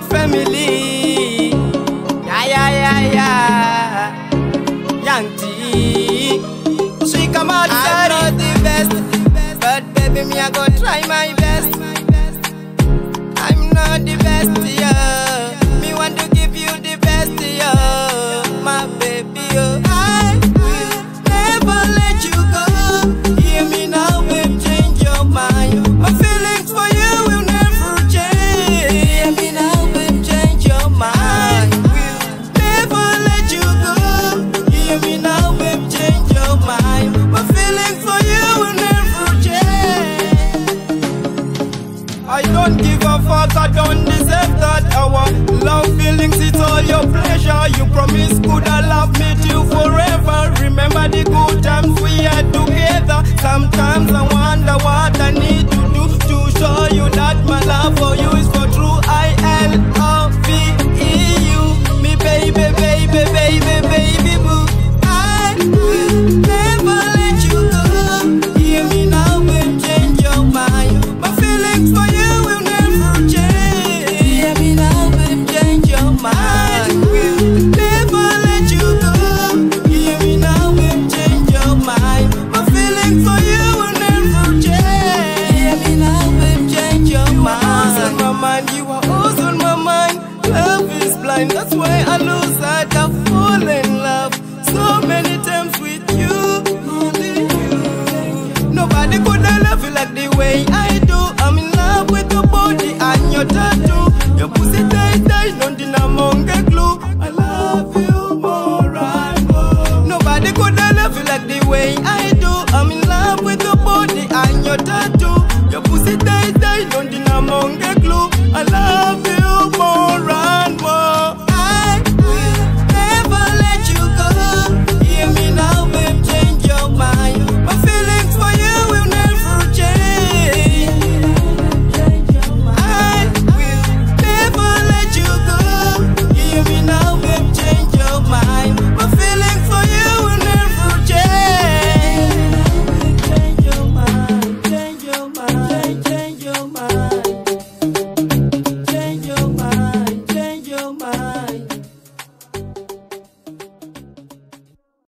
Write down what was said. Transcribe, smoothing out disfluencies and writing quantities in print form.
family. Yeah, yeah, yeah, yeah. Young T. She come out, I'm not the best, but baby, me I go try my best. I'm not the best, yeah. Me want to give you the best, yeah. My baby, yeah. I will never let you go. Hear me now, babe, change your mind. My feelings for you will never change. Hear me now, babe, change your mind. Will never let you go. Hear me now, babe, change your mind. My feelings for you will never change. I don't give a fuck, I don't deserve that. Our love feelings, it's all your pleasure. You promised could I love me till forever. Remember the good times we had together. Sometimes I wonder what I need to do to show you that my love for you is for true. I-L-O-V-E-U. Me baby, baby, baby, baby boo. I will never let you go. Hear me now, babe, change your mind. My feelings for you will never change. Hear me now, babe, change your mind. Will never let you go. Hear me now, babe, change your mind. My feelings for you will never change. Hear me now, babe, change your mind. You are always on my mind. You are always on my mind. Love is blind, that's why I love